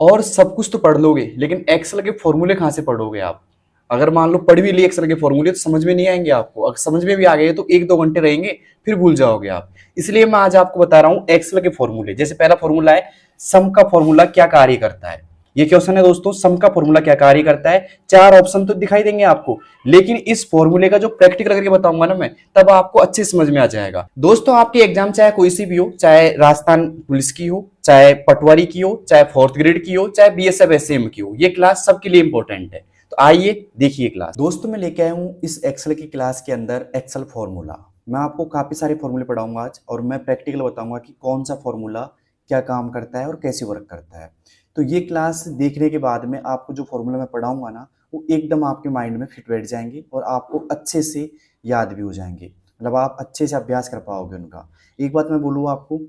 और सब कुछ तो पढ़ लोगे, लेकिन एक्सेल के फॉर्मूले कहाँ से पढ़ोगे आप? अगर मान लो पढ़ भी लिए एक्सेल के फॉर्मूले तो समझ में नहीं आएंगे आपको। अगर समझ में भी आ गए तो 1-2 घंटे रहेंगे, फिर भूल जाओगे आप। इसलिए मैं आज आपको बता रहा हूँ एक्सेल के फॉर्मूले। जैसे पहला फॉर्मूला है, सम का फॉर्मूला क्या कार्य करता है। ये क्वेश्चन है दोस्तों, सम का फॉर्मूला क्या कार्य करता है। 4 ऑप्शन तो दिखाई देंगे आपको, लेकिन इस फॉर्मूले का जो प्रैक्टिकल करके बताऊंगा ना मैं, तब आपको अच्छे समझ में आ जाएगा। दोस्तों आपकी एग्जाम चाहे कोई सी भी हो, चाहे राजस्थान पुलिस की हो, चाहे पटवारी की हो, चाहे 4th ग्रेड की हो, चाहे बीएसएफ एसएम की हो, ये क्लास सबके लिए इंपॉर्टेंट है। तो आइए देखिए क्लास। दोस्तों मैं लेके आया हूँ इस एक्सेल की क्लास के अंदर एक्सेल फॉर्मूला। मैं आपको काफी सारे फॉर्मूले पढ़ाऊंगा आज, और मैं प्रैक्टिकल बताऊंगा कि कौन सा फॉर्मूला क्या काम करता है और कैसे वर्क करता है। तो ये क्लास देखने के बाद में आपको जो फॉर्मूला मैं पढ़ाऊंगा ना, वो एकदम आपके माइंड में फिट बैठ जाएंगे और आपको अच्छे से याद भी हो जाएंगे। मतलब आप अच्छे से अभ्यास कर पाओगे उनका। एक बात मैं बोलूँ आपको,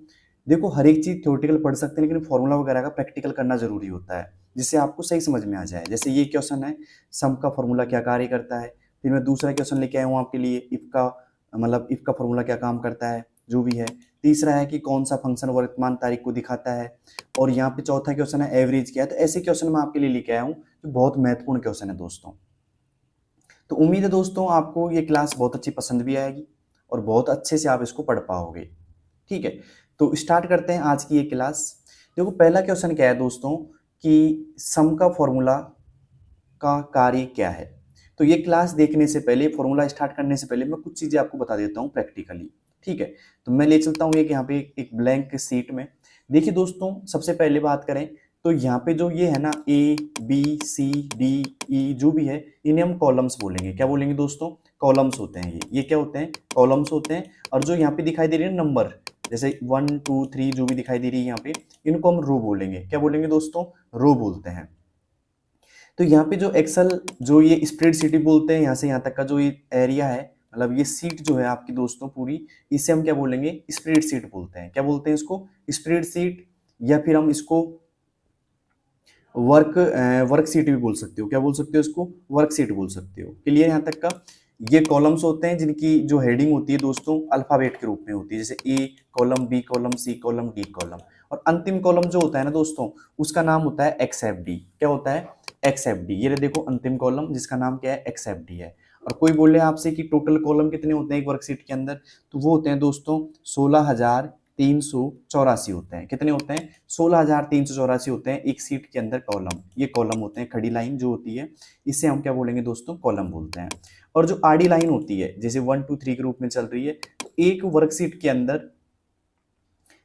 देखो हर एक चीज़ थ्योरेटिकल पढ़ सकते हैं, लेकिन फॉर्मूला वगैरह का प्रैक्टिकल करना जरूरी होता है, जिससे आपको सही समझ में आ जाए। जैसे ये क्वेश्चन है, सम का फॉर्मूला क्या कार्य करता है। फिर मैं दूसरा क्वेश्चन लेके आया हूँ आपके लिए, इफ का मतलब इफ का फॉर्मूला क्या काम करता है, जो भी है। तीसरा है कि कौन सा फंक्शन वर्तमान तारीख को दिखाता है। और यहाँ पे चौथा क्वेश्चन है एवरेज क्या है। तो ऐसे क्वेश्चन मैं आपके लिए लेके आया हूँ जो बहुत महत्वपूर्ण क्वेश्चन है दोस्तों। तो उम्मीद है दोस्तों आपको ये क्लास बहुत अच्छी पसंद भी आएगी और बहुत अच्छे से आप इसको पढ़ पाओगे। ठीक है, तो स्टार्ट करते हैं आज की ये क्लास। देखो पहला क्वेश्चन क्या है दोस्तों, कि सम का फॉर्मूला का कार्य क्या है। तो ये क्लास देखने से पहले, फॉर्मूला स्टार्ट करने से पहले मैं कुछ चीजें आपको बता देता हूँ प्रैक्टिकली। ठीक है, तो मैं ले चलता हूँ एक यहाँ पे एक ब्लैंक सीट में। देखिए दोस्तों, सबसे पहले बात करें तो यहाँ पे जो ये है ना, A B C D E जो भी है, इन्हें हम कॉलम्स बोलेंगे। क्या बोलेंगे दोस्तों? कॉलम्स होते हैं ये क्या होते हैं? कॉलम्स होते हैं। और जो यहाँ पे दिखाई दे रही है नंबर, जैसे 1 2 3 जो भी दिखाई दे रही है यहाँ पे, इनको हम रो बोलेंगे। क्या बोलेंगे दोस्तों? रो बोलते हैं। तो यहाँ पे जो एक्सेल, जो ये स्प्रेडशीट बोलते हैं, यहाँ से यहाँ तक का जो ये एरिया है, मतलब ये सीट जो है आपकी दोस्तों पूरी, इसे हम क्या बोलेंगे? स्प्रेडशीट बोलते हैं। क्या बोलते हैं इसको? स्प्रेडशीट। या फिर हम इसको वर्कशीट भी बोल सकते हो। क्या बोल सकते हो इसको? वर्कशीट बोल सकते हो। क्लियर यहाँ तक का? ये कॉलम्स होते हैं जिनकी जो हेडिंग होती है दोस्तों अल्फाबेट के रूप में होती है, जैसे A column, B column, C column, D column. और अंतिम कॉलम जो होता है ना दोस्तों, उसका नाम होता है XFD। क्या होता है? XFD। ये देखो अंतिम कॉलम जिसका नाम क्या है? XFD है। और कोई बोले आपसे कि टोटल कॉलम कितने होते हैं एक वर्कशीट के अंदर, तो वो होते हैं दोस्तों 16,384 होते हैं। कितने होते हैं? 16,384 होते हैं एक सीट के अंदर कॉलम। ये कॉलम होते हैं, खड़ी लाइन जो होती है इसे हम क्या बोलेंगे दोस्तों? कॉलम बोलते हैं। और जो आड़ी लाइन होती है, जैसे 1 2 3 के रूप में चल रही है, तो एक वर्कशीट के अंदर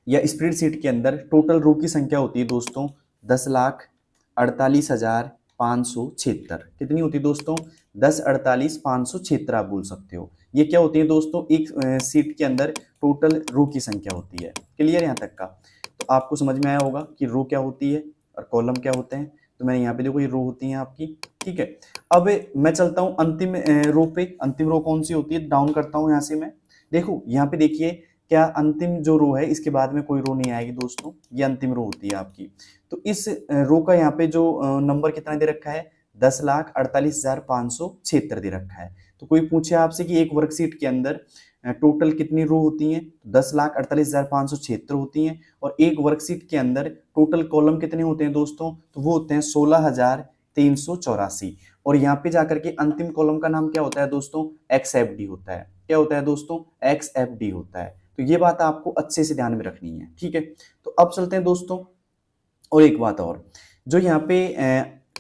या स्प्रेडशीट के अंदर टोटल रो की संख्या होती है दोस्तों 10,48,576। कितनी होती है दोस्तों? 10,48,576 आप बोल सकते हो। ये क्या होती है दोस्तों? एक सीट के अंदर टोटल रो की संख्या होती है। क्लियर यहाँ तक का? तो आपको समझ में आया होगा कि रो क्या होती है और कॉलम क्या होते हैं। तो मैंने यहाँ पे देखो ये रो होती है आपकी। ठीक है, अब मैं चलता हूँ अंतिम रो पे। अंतिम रो कौन सी होती है? डाउन करता हूँ यहाँ से मैं। देखो यहाँ पे देखिए, क्या अंतिम जो रो है इसके बाद में कोई रो नहीं आएगी दोस्तों, ये अंतिम रो होती है आपकी। तो इस रो का यहाँ पे जो नंबर कितना दे रखा है? 10,48,576 दे रखा है। तो कोई पूछे आपसे कि एक वर्कशीट के अंदर टोटल कितनी रो होती हैं? 10,48,576 होती हैं। और एक वर्कशीट के अंदर टोटल कॉलम कितने होते हैं दोस्तों? तो वो होते हैं 16,384। और यहाँ पे जाकर के अंतिम कॉलम का नाम क्या होता है दोस्तों? XFD होता है। क्या होता है दोस्तों? XFD होता है। तो ये बात आपको अच्छे से ध्यान में रखनी है। ठीक है, तो अब चलते हैं दोस्तों। और एक बात और, जो यहाँ पे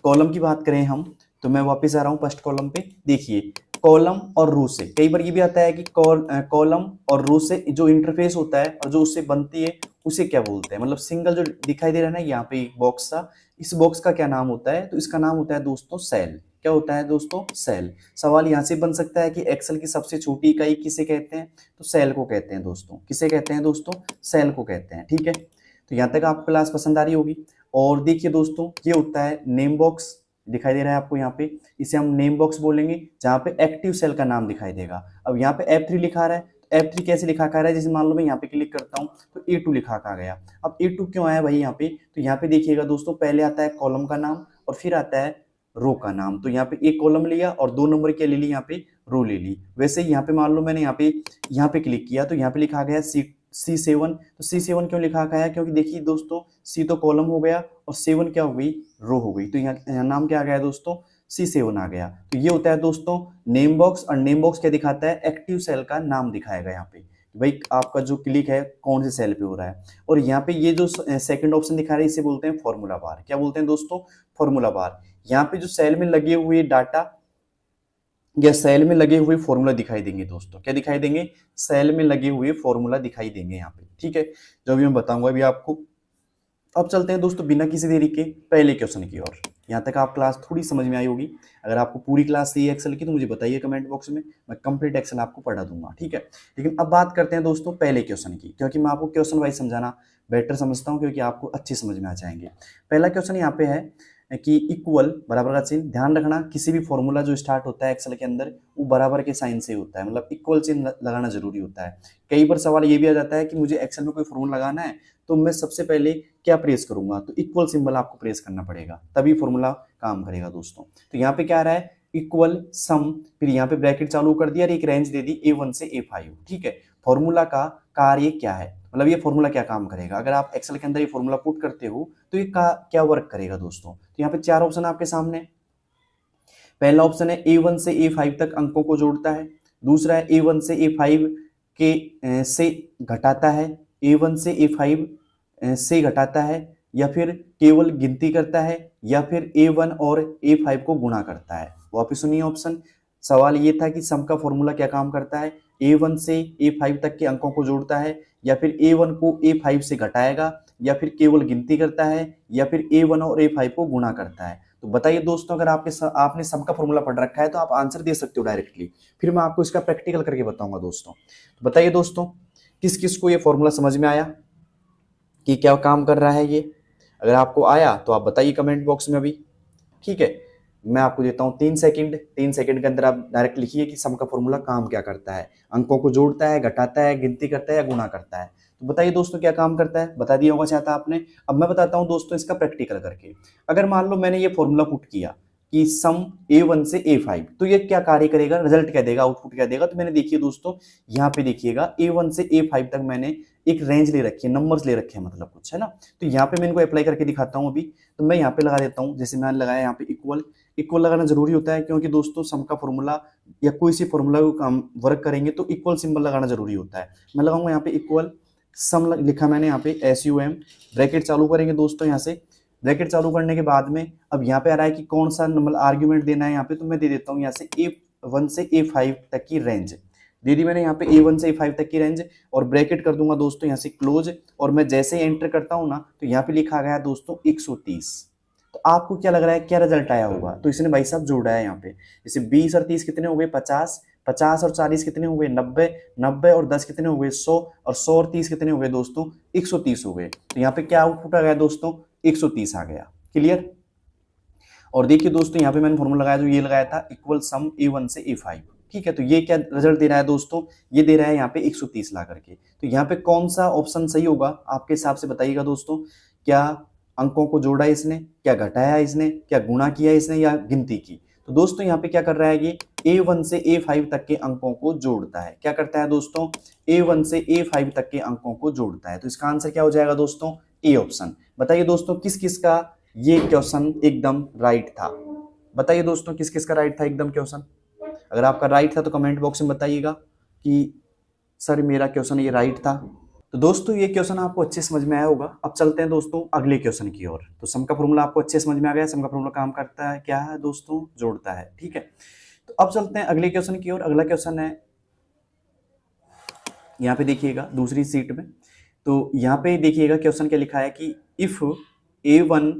कॉलम की बात करें हम, तो मैं वापस आ रहा हूँ फर्स्ट कॉलम पे। देखिए कॉलम और रो से, कई बार ये भी आता है कि कॉलम और रो से जो इंटरफेस होता है और जो उससे बनती है उसे क्या बोलते हैं। मतलब सिंगल जो दिखाई दे रहा है ना यहाँ पे एक बॉक्स सा, इस बॉक्स का क्या नाम होता है? तो इसका नाम होता है दोस्तों सेल। क्या होता है दोस्तों? सेल। सवाल यहाँ से बन सकता है कि एक्सेल की सबसे छोटी इकाई किसे कहते हैं? तो सेल को कहते हैं दोस्तों। किसे कहते हैं दोस्तों? सेल को कहते हैं। ठीक है, तो यहाँ तक आपको क्लास पसंद आ रही होगी। और देखिए दोस्तों, ये होता है नेम बॉक्स। दिखाई दे रहा है आपको यहाँ पे, इसे हम नेम बॉक्स बोलेंगे, जहाँ पे एक्टिव सेल का नाम दिखाई देगा। अब यहाँ पे F3 लिखा रहा है, तो F3 कैसे लिखा रहा है? जैसे मान लो मैं यहाँ पे क्लिक करता हूँ तो A2 लिखा आ गया। अब A2 क्यों आया भाई यहाँ पे? तो यहाँ पे देखिएगा दोस्तों, पहले आता है कॉलम का नाम और फिर आता है रो का नाम। तो यहाँ पे एक कॉलम लिया और 2 नंबर क्या ले ली? यहाँ पे रो ले ली। वैसे ही यहाँ पे मान लो मैंने यहाँ पे क्लिक किया तो यहाँ पे लिखा गया C7, तो C7 क्यों लिखा गया है? क्योंकि देखिए दोस्तों C तो कॉलम हो गया और 7 क्या हो गई? रो हो गई। तो यहाँ नाम क्या आ गया दोस्तों? C7 आ गया। तो ये होता है दोस्तों नेम बॉक्स, और नेम बॉक्स क्या दिखाता है? एक्टिव सेल का नाम दिखाएगा यहाँ पे, भाई आपका जो क्लिक है कौन से सेल पे हो रहा है। और यहाँ पे ये जो सेकंड ऑप्शन दिखा रहा है इसे बोलते हैं फॉर्मूला बार। क्या बोलते हैं दोस्तों? Formula bar. यहाँ पे जो सेल में लगे हुए डाटा या सेल में लगे हुए फॉर्मूला दिखाई देंगे दोस्तों। क्या दिखाई देंगे? सेल में लगे हुए फॉर्मूला दिखाई देंगे यहाँ पे, ठीक है, जो भी मैं बताऊंगा अभी आपको। अब चलते हैं दोस्तों बिना किसी देरी के पहले क्वेश्चन की ओर। यहाँ तक आप क्लास थोड़ी समझ में आई होगी। अगर आपको पूरी क्लास चाहिए एक्सेल की तो मुझे बताइए कमेंट बॉक्स में, मैं कंप्लीट एक्सेल आपको पढ़ा दूंगा, ठीक है। लेकिन अब बात करते हैं दोस्तों पहले क्वेश्चन की, क्योंकि मैं आपको क्वेश्चन वाइज समझाना बेटर समझता हूँ, क्योंकि आपको अच्छे समझ में आ जाएंगे। पहला क्वेश्चन यहाँ पे है कि इक्वल बराबर का चिन्ह, ध्यान रखना किसी भी फॉर्मूला जो स्टार्ट होता है एक्सेल के अंदर वो बराबर के साइन से होता है, मतलब इक्वल चिन्ह लगाना जरूरी होता है। कई बार सवाल ये भी आ जाता है कि मुझे एक्सेल में कोई फॉर्मूला लगाना है तो मैं सबसे पहले क्या प्रेस करूंगा? तो इक्वल सिंबल आपको प्रेस करना पड़ेगा, तभी फॉर्मूला काम करेगा दोस्तों। तो यहाँ पे क्या आ रहा है? इक्वल सम, फिर यहाँ पे ब्रैकेट चालू कर दिया और एक रेंज दे दी A1 से A5, ठीक है। फॉर्मूला का कार्य क्या है, मतलब ये फॉर्मूला क्या काम करेगा? अगर आप एक्सेल के अंदर ये फॉर्मूला पुट करते हो तो ये क्या वर्क करेगा दोस्तों? तो यहाँ पे चार ऑप्शन आपके सामने। पहला ऑप्शन है A1 से A5 तक अंकों को जोड़ता है। दूसरा है A1 से A5 के से घटाता है, A1 से A5 से घटाता है, या फिर केवल गिनती करता है, या फिर A1 और A5 को गुणा करता है। वापिस सुनिए ऑप्शन। सवाल ये था कि सम का फॉर्मूला क्या काम करता है? A1 से A5 तक के अंकों को जोड़ता है, या फिर A1 को A5 से घटाएगा, या फिर केवल गिनती करता है, या फिर A1 और A5 को गुणा करता है। तो बताइए दोस्तों, अगर आपने सम का फॉर्मूला पढ़ रखा है तो आप आंसर दे सकते हो डायरेक्टली, फिर मैं आपको इसका प्रैक्टिकल करके बताऊंगा दोस्तों। तो बताइए दोस्तों किस किस को ये फॉर्मूला समझ में आया कि क्या काम कर रहा है ये? अगर आपको आया तो आप बताइए कमेंट बॉक्स में अभी, ठीक है। मैं आपको देता हूँ 3 सेकंड। 3 सेकंड के अंदर आप डायरेक्ट लिखिए कि सम का फॉर्मूला काम क्या करता है। अंकों को जोड़ता है, घटाता है, गिनती करता है या गुणा करता है। तो बताइए दोस्तों क्या काम करता है? बता दिया होगा चाहता आपने। अब मैं बताता हूँ दोस्तों इसका प्रैक्टिकल करके। अगर मान लो मैंने ये फॉर्मूला पुट किया कि सम A1 से A5, तो ये क्या कार्य करेगा, रिजल्ट क्या देगा, आउटपुट क्या देगा? तो मैंने देखिए दोस्तों यहाँ पे देखिएगा A1 से A5 तक मैंने एक रेंज ले रखी है, नंबर्स ले रखे हैं, मतलब कुछ है ना। तो यहाँ पे मैं इनको अप्लाई करके दिखाता हूँ अभी। तो मैं यहाँ पे लगा देता हूँ, जैसे मैंने लगाया यहाँ पे इक्वल लगाना जरूरी होता है, क्योंकि दोस्तों सम का फॉर्मूला या कोई सी फॉर्मूला को काम वर्क करेंगे तो इक्वल सिंबल लगाना जरूरी होता है। मैं लगाऊंगा यहाँ पे इक्वल सम, लिखा मैंने यहाँ पे SUM, ब्रैकेट चालू करेंगे दोस्तों। यहाँ से ब्रैकेट चालू करने के बाद में अब यहाँ पे आ रहा है कि कौन सा नंबर आर्ग्यूमेंट देना है यहाँ पे, तो मैं दे देता हूँ यहाँ से A1 से A5 तक की रेंज दे दी मैंने यहाँ पे, A1 से A5 तक की रेंज, और ब्रैकेट कर दूंगा दोस्तों यहाँ से क्लोज। और मैं जैसे ही एंटर करता हूँ ना तो यहाँ पे लिखा गया दोस्तों 130। तो आपको क्या लग रहा है क्या रिजल्ट आया होगा? तो इसने भाई साहब जोड़ा है यहाँ पे, जैसे 20 और 30 कितने हो गए? 50, 50 और 40 कितने हो गए? 90, 90 और 10 कितने हो गए? 100, और 100 और 30 कितने हो गए दोस्तों? 130 हो गए। तो यहाँ पे क्या आउटपुट आ गया दोस्तों? 130 आ गया। क्लियर? और देखिए दोस्तों यहाँ पे मैंने फॉर्मूला लगाया, जो ये लगाया था इक्वल सम A1 से A5, ठीक है। तो ये क्या रिजल्ट दे रहा है दोस्तों? ये दे रहा है यहाँ पे 130 ला करके। तो यहाँ पे कौन सा ऑप्शन सही होगा आपके हिसाब से बताइएगा दोस्तों। क्या अंकों को जोड़ा इसने, क्या घटाया इसने, क्या गुणा किया इसने, या गिनती की? तो दोस्तों यहाँ पे क्या कर रहा है ये? A1 से A5 तक के अंकों को जोड़ता है। क्या करता है दोस्तों? A1 से A5 तक के अंकों को जोड़ता है। तो इसका आंसर क्या हो जाएगा दोस्तों? A option. बताइए दोस्तों किस किस का ये क्वेश्चन एकदम राइट था? बताइए दोस्तों किस किस का राइट था एकदम क्वेश्चन? अगर आपका राइट था तो कमेंट बॉक्स में बताइएगा कि सर मेरा क्वेश्चन ये राइट था। तो दोस्तों ये क्वेश्चन आपको अच्छे समझ में आया होगा। अब चलते हैं दोस्तों अगले क्वेश्चन की ओर। तो सम का फॉर्मूला आपको अच्छे समझ में आ गया। सम का फॉर्मूला काम करता है क्या है दोस्तों? जोड़ता है, ठीक है। तो अब चलते हैं अगले क्वेश्चन की ओर। अगला क्वेश्चन है यहाँ पे देखिएगा दूसरी सीट में। तो यहाँ पे देखिएगा क्वेश्चन क्या लिखा है कि इफ A1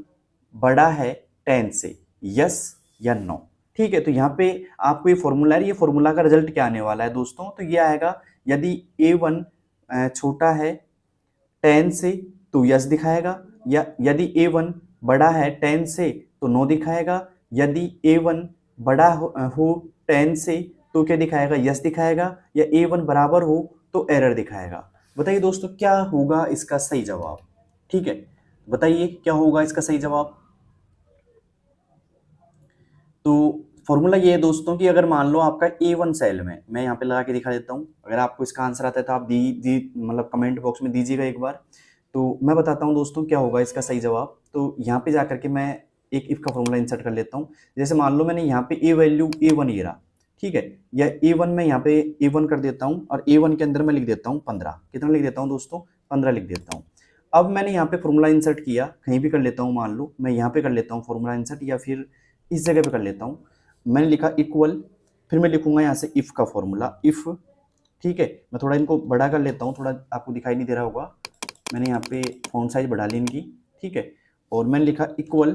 बड़ा है 10 से, यस या नो, ठीक है। तो यहाँ पे आपको ये फॉर्मूला है, ये फॉर्मूला का रिजल्ट क्या आने वाला है दोस्तों? तो ये आएगा यदि A1 छोटा है 10 से तो यस दिखाएगा, या यदि A1 बड़ा है 10 से तो नो दिखाएगा, यदि A1 बड़ा हो 10 से तो क्या दिखाएगा? यस दिखाएगा, या A1 बराबर हो तो एरर दिखाएगा। बताइए दोस्तों क्या होगा इसका सही जवाब? ठीक है, बताइए क्या होगा इसका सही जवाब? तो फॉर्मूला ये है दोस्तों कि अगर मान लो आपका A1 सेल में, मैं यहाँ पे लगा के दिखा देता हूँ, अगर आपको इसका आंसर आता है तो आप दी मतलब कमेंट बॉक्स में दीजिएगा एक बार। तो मैं बताता हूँ दोस्तों क्या होगा इसका सही जवाब। तो यहाँ पे जाकर के मैं एक इफ का फॉर्मूला इंसर्ट कर लेता हूँ। जैसे मान लो मैंने यहाँ पे ए वैल्यू A1 ये रहा, ठीक है, या A1 में यहाँ पे A1 कर देता हूँ और A1 के अंदर मैं लिख देता हूँ 15। कितना लिख देता हूँ दोस्तों? 15 लिख देता हूँ। अब मैंने यहाँ पे फॉर्मूला इंसर्ट किया, कहीं भी कर लेता हूँ, मान लो मैं यहाँ पे कर लेता हूँ फॉर्मूला इंसर्ट या फिर इस जगह पे कर लेता हूँ। मैंने लिखा इक्वल, फिर मैं लिखूंगा यहाँ से इफ का फॉर्मूला, इफ, ठीक है। मैं थोड़ा इनको बड़ा कर लेता हूँ, थोड़ा आपको दिखाई नहीं दे रहा होगा, मैंने यहाँ पे फॉन्ट साइज बढ़ा ली इनकी, ठीक है। और मैंने लिखा इक्वल,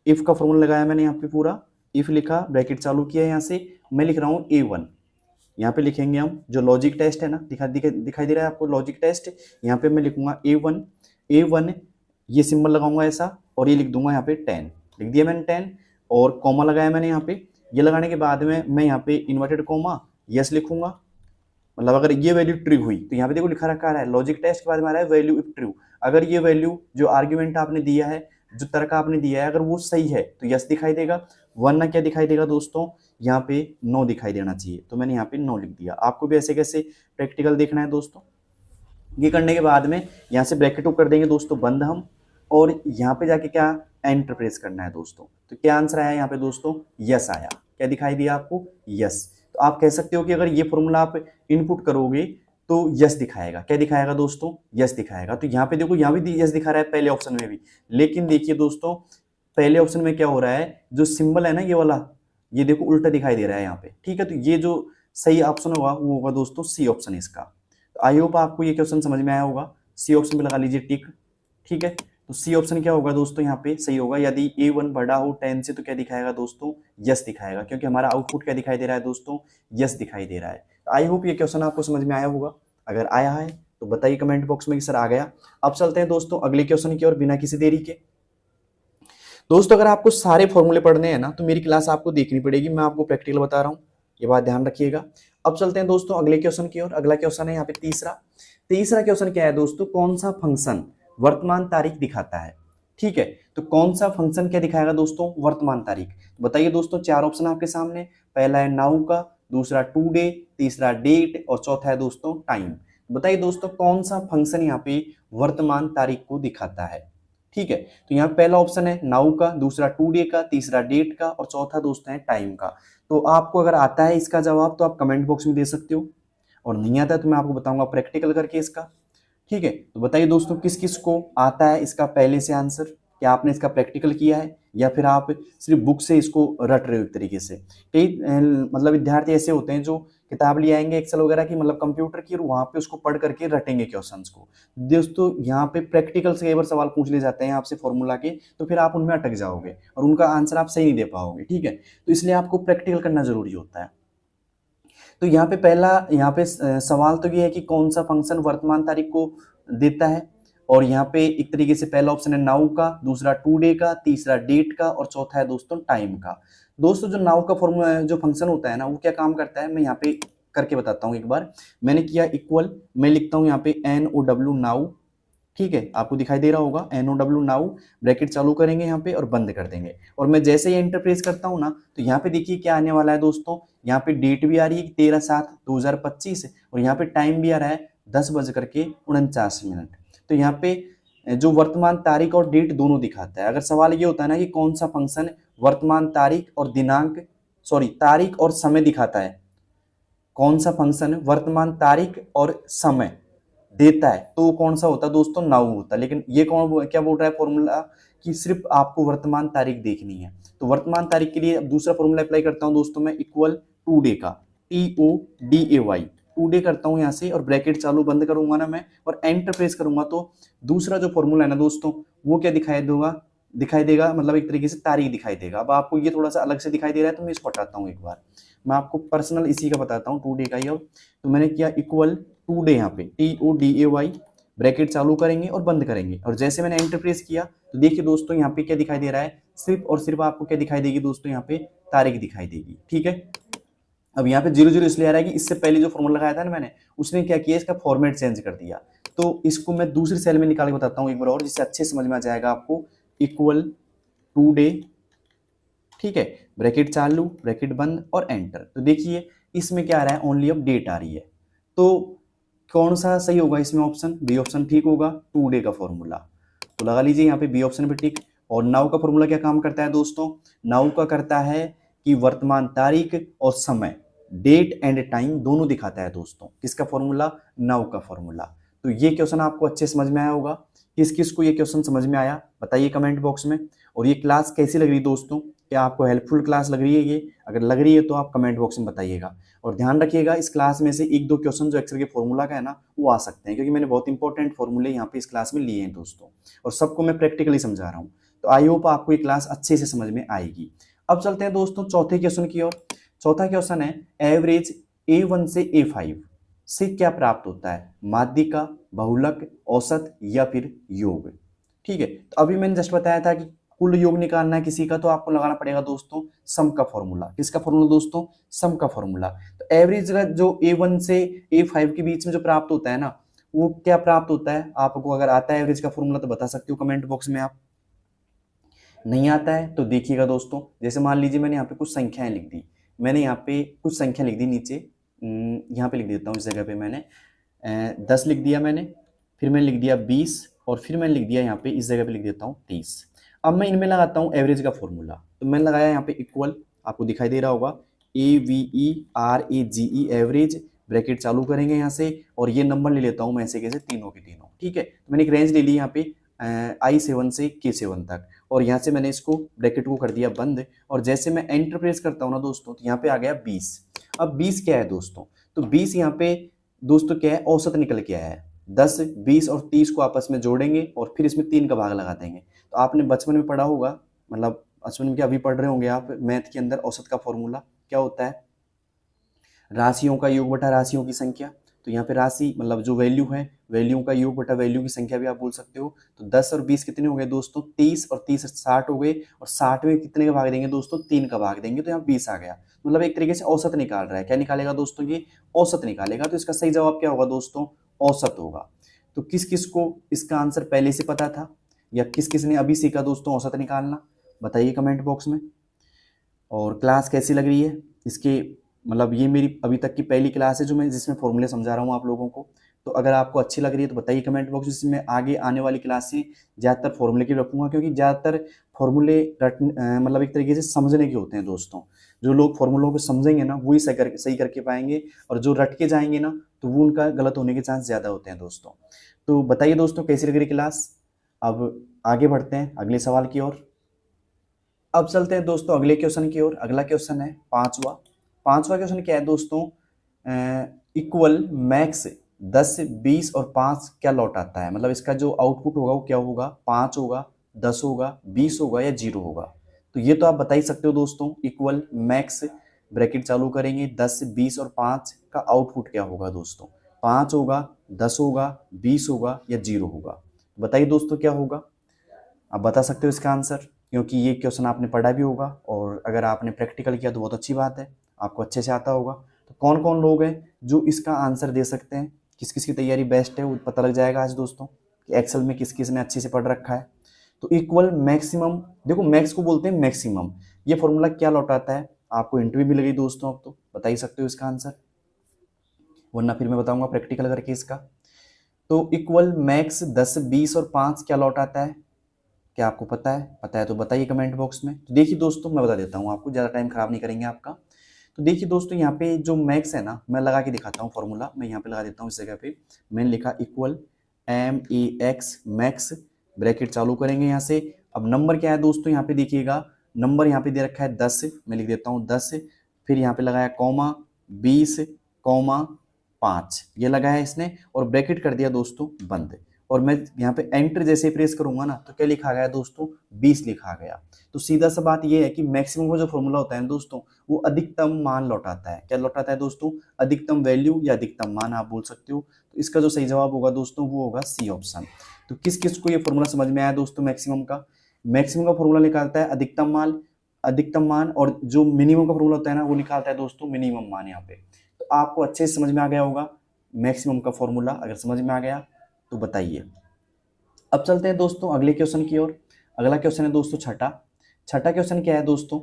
इफ का फॉर्मूला लगाया मैंने यहाँ पे पूरा, इफ लिखा, ब्रैकेट चालू किया, यहाँ से मैं लिख रहा हूँ A1। यहाँ पे लिखेंगे हम जो लॉजिक टेस्ट है ना, दिखाई दे रहा है आपको लॉजिक टेस्ट, यहाँ पे मैं लिखूंगा A1 ये सिंबल लगाऊंगा ऐसा, और ये लिख दूंगा यहाँ पे 10, लिख दिया मैंने 10, और कॉमा लगाया मैंने यहाँ पे। ये लगाने के बाद में मैं यहाँ पे इन्वर्टेड कॉमा यस लिखूंगा, मतलब अगर ये वैल्यू ट्रू हुई, तो यहाँ पे देखो लिखा रखा है लॉजिक टेस्ट के बाद में आ रहा है वैल्यू इफ ट्रू। अगर ये वैल्यू जो आर्ग्यूमेंट आपने दिया है, जो तर्क आपने दिया है, अगर वो सही है तो यस दिखाई देगा, वरना क्या दिखाई देगा दोस्तों? यहाँ पे नो दिखाई देना चाहिए। तो मैंने यहाँ पे नो लिख दिया। आपको भी ऐसे कैसे प्रैक्टिकल देखना है दोस्तों। ये करने के बाद में यहाँ से ब्रैकेट कर देंगे दोस्तों बंद हम, और यहाँ पे जाके क्या एंटर प्रेस करना है दोस्तों। तो क्या आंसर आया यहाँ पे दोस्तों? यस आया। क्या दिखाई दिया आपको? यस। तो आप कह सकते हो कि अगर ये फॉर्मूला आप इनपुट करोगे तो यस दिखाएगा। क्या दिखाएगा दोस्तों? यस दिखाएगा। तो यहाँ पे देखो, यहाँ भी यस दिखा रहा है पहले ऑप्शन में भी, लेकिन देखिए दोस्तों पहले ऑप्शन में क्या हो रहा है, जो सिंबल है ना ये वाला, ये देखो उल्टा दिखाई दे रहा है यहाँ पे, ठीक है। तो ये जो सही ऑप्शन होगा वो होगा दोस्तों सी ऑप्शन इसका। तो आई होप आपको ये क्वेश्चन समझ में आया होगा। सी ऑप्शन पे लगा लीजिए टिक, ठीक है। तो सी ऑप्शन क्या होगा दोस्तों? यहाँ पे सही होगा। यदि A1 बड़ा हो 10 से तो क्या दिखाएगा दोस्तों? यस दिखाएगा, क्योंकि हमारा आउटपुट क्या दिखाई दे रहा है दोस्तों? यस दिखाई दे रहा है। आई होप ये क्वेश्चन आपको समझ में आया होगा। अगर आया है तो बताइए कमेंट बॉक्स में कि सर आ गया। अब चलते हैं दोस्तों अगले क्वेश्चन की ओर बिना किसी देरी के। दोस्तों अगर आपको सारे फॉर्मूले पढ़ने हैं ना तो मेरी क्लास आपको देखनी पड़ेगी, मैं आपको प्रैक्टिकल बता रहा हूँ, ये बात ध्यान रखिएगा। अब चलते हैं दोस्तों अगले क्वेश्चन की ओर। अगला क्वेश्चन है यहाँ पे तीसरा क्वेश्चन क्या है दोस्तों? कौन सा फंक्शन वर्तमान तारीख दिखाता है? ठीक है, तो कौन सा फंक्शन क्या दिखाएगा दोस्तों? वर्तमान तारीख। बताइए दोस्तों, चार ऑप्शन आपके सामने, पहला है नाउ का, दूसरा टू डे, तीसरा डेट और चौथा है दोस्तों टाइम। बताइए दोस्तों कौन सा फंक्शन यहाँ पे वर्तमान तारीख को दिखाता है? ठीक है, तो यहाँ पहला ऑप्शन है नाउ का, दूसरा टू डे का, तीसरा डेट का और चौथा दोस्तों है टाइम का। तो आपको अगर आता है इसका जवाब तो आप कमेंट बॉक्स में दे सकते हो, और नहीं आता है तो मैं आपको बताऊंगा प्रैक्टिकल करके इसका। ठीक है, तो बताइए दोस्तों किस किस को आता है इसका पहले से आंसर? क्या आपने इसका प्रैक्टिकल किया है या फिर आप सिर्फ बुक से इसको रट रहे हो एक तरीके से? कई मतलब विद्यार्थी ऐसे होते हैं जो किताब ले आएंगे एक्सेल वगैरह की, मतलब कंप्यूटर की, और वहां पे उसको पढ़ करके रटेंगे क्वेश्चंस को। दोस्तों यहाँ पे प्रैक्टिकल से कई बार सवाल पूछ ले जाते हैं आपसे फॉर्मूला के, तो फिर आप उनमें अटक जाओगे और उनका आंसर आप सही नहीं दे पाओगे। ठीक है, तो इसलिए आपको प्रैक्टिकल करना जरूरी होता है। तो यहाँ पे पहला यहाँ पे सवाल तो ये है कि कौन सा फंक्शन वर्तमान तारीख को देता है, और यहाँ पे एक तरीके से पहला ऑप्शन है नाउ का, दूसरा टू डे का, तीसरा डेट का और चौथा है दोस्तों टाइम का। दोस्तों जो नाउ का फॉर्मूला जो फंक्शन होता है ना, वो क्या काम करता है मैं यहाँ पे करके बताता हूँ एक बार। मैंने किया इक्वल, मैं लिखता हूँ यहाँ पे NOW नाउ, ठीक है, आपको दिखाई दे रहा होगा NOW नाउ, ब्रैकेट चालू करेंगे यहाँ पे और बंद कर देंगे। और मैं जैसे ही एंटर प्रेस करता हूँ ना, तो यहाँ पे देखिए क्या आने वाला है दोस्तों, यहाँ पे डेट भी आ रही है 13/7/2025 और यहाँ पे टाइम भी आ रहा है 10:49। तो यहाँ पे जो वर्तमान तारीख और डेट दोनों दिखाता है। अगर सवाल ये होता है ना कि कौन सा फंक्शन वर्तमान तारीख और तारीख और समय दिखाता है, कौन सा फंक्शन वर्तमान तारीख और समय देता है, तो कौन सा होता है दोस्तों? नाउ होता है। लेकिन ये कौन क्या बोल रहा है फॉर्मूला कि सिर्फ आपको वर्तमान तारीख देखनी है। तो वर्तमान तारीख के लिए दूसरा फॉर्मूला अप्लाई करता हूं दोस्तों मैं, इक्वल टू डे का, TODAY, टू डे करता हूं यहाँ से और ब्रैकेट चालू बंद करूंगा ना मैं और एंटर प्रेस करूंगा, तो दूसरा जो फॉर्मूला है ना दोस्तों वो क्या दिखाई देगा, मतलब एक तरीके से तारीख दिखाई देगा। अब आपको ये थोड़ा सा अलग से दिखाई दे रहा है तो मैं इसको हटाता हूँ एक बार, मैं आपको पर्सनल इसी का बताता हूँ, टू डे का ही। अब तो मैंने किया इक्वल टू डे, यहाँ पे TODAY, ब्रैकेट चालू करेंगे और बंद करेंगे, और जैसे मैंने एंटर प्रेस किया तो देखिए दोस्तों यहाँ पे क्या दिखाई दे रहा है, सिर्फ और सिर्फ आपको क्या दिखाई देगी दोस्तों? यहाँ पे तारीख दिखाई देगी। ठीक है, अब यहाँ पे 00 इसलिए आ रहा है कि इससे पहले जो फॉर्मूला लगाया था ना मैंने, उसने क्या किया, इसका फॉर्मेट चेंज कर दिया। तो इसको मैं दूसरी सेल में निकाल के बताता हूँ एक बार और, जिससे अच्छे समझ में आ जाएगा आपको। इक्वल टू डे, ठीक है, ब्रैकेट चालू, ब्रैकेट बंद और एंटर। तो देखिए इसमें क्या आ रहा है, ओनली अब डेट आ रही है। तो कौन सा सही होगा इसमें ऑप्शन, बी ऑप्शन ठीक होगा, टू डे का फॉर्मूला। तो लगा लीजिए यहाँ पे बी ऑप्शन पे टिक। और नाउ का फॉर्मूला क्या काम करता है दोस्तों, नाउ का करता है कि वर्तमान तारीख और समय, डेट एंड टाइम दोनों दिखाता है दोस्तों। किसका फॉर्मूला, नाउ का फॉर्मूला। तो ये क्वेश्चन आपको अच्छे समझ में आया होगा। किस किस को ये क्वेश्चन समझ में आया बताइए कमेंट बॉक्स में। और ये क्लास कैसी लग रही दोस्तों, क्या आपको हेल्पफुल क्लास लग रही है ये, अगर लग रही है तो आप कमेंट बॉक्स में बताइएगा। और ध्यान रखिएगा इस क्लास में से एक दो क्वेश्चन जो एक्सेल के फॉर्मूला का है ना वो आ सकते हैं, क्योंकि मैंने बहुत इंपॉर्टेंट फॉर्मूले यहाँ पे इस क्लास में लिए हैं दोस्तों, और सबको मैं प्रैक्टिकली समझा रहा हूँ। तो आई होप आपको ये क्लास अच्छे से समझ में आएगी। अब चलते हैं दोस्तों चौथे क्वेश्चन की ओर। चौथा क्वेश्चन है एवरेज A1 से A5 से क्या प्राप्त होता है, माध्यिका, बहुलक, औसत या फिर योग। ठीक है, तो अभी मैंने जस्ट बताया था कि कुल योग निकालना है किसी का, तो आपको लगाना पड़ेगा दोस्तों सम का फॉर्मूला। किसका फॉर्मूला दोस्तों, सम का फॉर्मूला। तो एवरेज जो A1 से A5 के बीच में जो प्राप्त होता है ना वो क्या प्राप्त होता है, आपको अगर आता है एवरेज का फॉर्मूला तो बता सकते हो कमेंट बॉक्स में। आप नहीं आता है तो देखिएगा दोस्तों, जैसे मान लीजिए मैंने यहाँ पे कुछ संख्याएं लिख दी, मैंने यहाँ पे कुछ संख्या लिख दी नीचे, यहाँ पे लिख देता हूँ इस जगह पे मैंने 10 लिख दिया मैंने, फिर मैंने लिख दिया 20 और फिर मैंने लिख दिया यहाँ पे इस जगह पे लिख देता हूँ 30। अब मैं इनमें लगाता हूँ एवरेज का फॉर्मूला। तो मैंने लगाया यहाँ पे इक्वल, आपको दिखाई दे रहा होगा AVERAGE एवरेज, ब्रैकेट चालू करेंगे यहाँ से और ये नंबर ले लेता हूँ मैं ऐसे कैसे तीनों के तीनों। ठीक है, तो मैंने एक रेंज ले ली यहाँ पे I7 से K7 तक, और यहाँ से मैंने इसको ब्रैकेट को कर दिया बंद। और जैसे मैं एंटर प्रेस करता हूँ ना दोस्तों तो यहाँ पे आ गया 20। अब 20 क्या है दोस्तों, तो 20 यहाँ पे दोस्तों क्या है, औसत निकल के आया है। 10, 20 और 30 को आपस में जोड़ेंगे और फिर इसमें 3 का भाग लगा देंगे। तो आपने बचपन में पढ़ा होगा, मतलब बचपन में क्या अभी पढ़ रहे होंगे आप, मैथ के अंदर औसत का फॉर्मूला क्या होता है, राशियों का योग बटा राशियों की संख्या। तो यहाँ पे राशि मतलब जो वैल्यू है, वैल्यू का योग बटा वैल्यू की संख्या भी आप बोल सकते हो। तो 10 और 20 कितने हो गए दोस्तों, 30, और 30 60 हो गए, और 60 में कितने का भाग देंगे दोस्तों, 3 का भाग देंगे, तो यहाँ 20 आ गया। मतलब एक तरीके से औसत निकाल रहा है। क्या निकालेगा दोस्तों, ये औसत निकालेगा। तो इसका सही जवाब क्या होगा दोस्तों, औसत होगा। तो किस किस को इसका आंसर पहले से पता था या किस किस ने अभी सीखा दोस्तों औसत निकालना, बताइए कमेंट बॉक्स में। और क्लास कैसी लग रही है इसके, मतलब ये मेरी अभी तक की पहली क्लास है जो मैं जिसमें फॉर्मूले समझा रहा हूँ आप लोगों को। तो अगर आपको अच्छी लग रही है तो बताइए कमेंट बॉक्स में। इसमें आगे आने वाली क्लासें ज़्यादातर फॉर्मूले की रखूँगा, क्योंकि ज़्यादातर फॉर्मूले मतलब एक तरीके से समझने के होते हैं दोस्तों। जो लोग फॉर्मूलों को समझेंगे ना वही सही करके पाएंगे, और जो रट के जाएंगे ना तो वो उनका गलत होने के चांस ज़्यादा होते हैं दोस्तों। तो बताइए दोस्तों कैसी लग रही क्लास। अब आगे बढ़ते हैं अगले सवाल की ओर। अब चलते हैं दोस्तों अगले क्वेश्चन की ओर। अगला क्वेश्चन है पांचवा क्वेश्चन क्या है दोस्तों, इक्वल मैक्स 10, 20 और 5 क्या लौट आता है, मतलब इसका जो आउटपुट होगा वो क्या होगा, 5 होगा, 10 होगा, 20 होगा या 0 होगा। तो ये तो आप बता ही सकते हो दोस्तों, इक्वल मैक्स ब्रैकेट चालू करेंगे 10, 20 और 5 का आउटपुट क्या होगा दोस्तों, 5 होगा, 10 होगा, 20 होगा या 0 होगा। बताइए दोस्तों क्या होगा, आप बता सकते हो इसका आंसर, क्योंकि ये क्वेश्चन आपने पढ़ा भी होगा, और अगर आपने प्रैक्टिकल किया तो बहुत अच्छी बात है, आपको अच्छे से आता होगा। तो कौन कौन लोग हैं जो इसका आंसर दे सकते हैं, किस किस की तैयारी बेस्ट है वो पता लग जाएगा आज दोस्तों कि एक्सेल में किस किस ने अच्छे से पढ़ रखा है। तो इक्वल मैक्सिमम, देखो मैक्स को बोलते हैं मैक्सिमम, ये फॉर्मूला क्या लौटाता है, आपको इंटरव्यू भी लगी दोस्तों, अब तो बता ही सकते हो इसका आंसर, वरना फिर मैं बताऊंगा प्रैक्टिकल करके इसका। तो इक्वल मैक्स 10, 20 और 5 क्या लौटाता है, क्या आपको पता है तो बताइए कमेंट बॉक्स में। तो देखिए दोस्तों मैं बता देता हूँ आपको, ज़्यादा टाइम खराब नहीं करेंगे आपका। तो देखिए दोस्तों यहाँ पे जो मैक्स है ना, मैं लगा के दिखाता हूँ फॉर्मूला, मैं यहाँ पे लगा देता हूँ इस जगह पे, मैंने लिखा इक्वल MEX मैक्स, ब्रैकेट चालू करेंगे यहाँ से। अब नंबर क्या है दोस्तों, यहाँ पे देखिएगा नंबर यहाँ पे दे रखा है 10, मैं लिख देता हूँ 10, फिर यहाँ पे लगाया कॉमा 20, कॉमा 5 ये लगाया इसने, और ब्रैकेट कर दिया दोस्तों बंद। और मैं यहाँ पे एंटर जैसे प्रेस करूंगा ना तो क्या लिखा गया दोस्तों, 20 लिखा गया। तो सीधा सा बात ये है कि मैक्सिमम का जो फॉर्मूला होता है दोस्तों वो अधिकतम मान लौटाता है। क्या लौटाता है दोस्तों, अधिकतम वैल्यू या अधिकतम मान आप बोल सकते हो। तो इसका जो सही जवाब होगा दोस्तों वो होगा सी ऑप्शन। तो किस किस को ये फॉर्मूला समझ में आया दोस्तों, मैक्सिमम का फॉर्मूला निकालता है अधिकतम मान, और जो मिनिमम का फॉर्मूला होता है ना वो निकालता है दोस्तों मिनिमम मान। यहाँ पे तो आपको अच्छे से समझ में आ गया होगा मैक्सिमम का फॉर्मूला, अगर समझ में आ गया तो बताइए। अब चलते हैं दोस्तों अगले क्वेश्चन की ओर। अगला क्वेश्चन है दोस्तों छठा क्वेश्चन क्या है दोस्तों,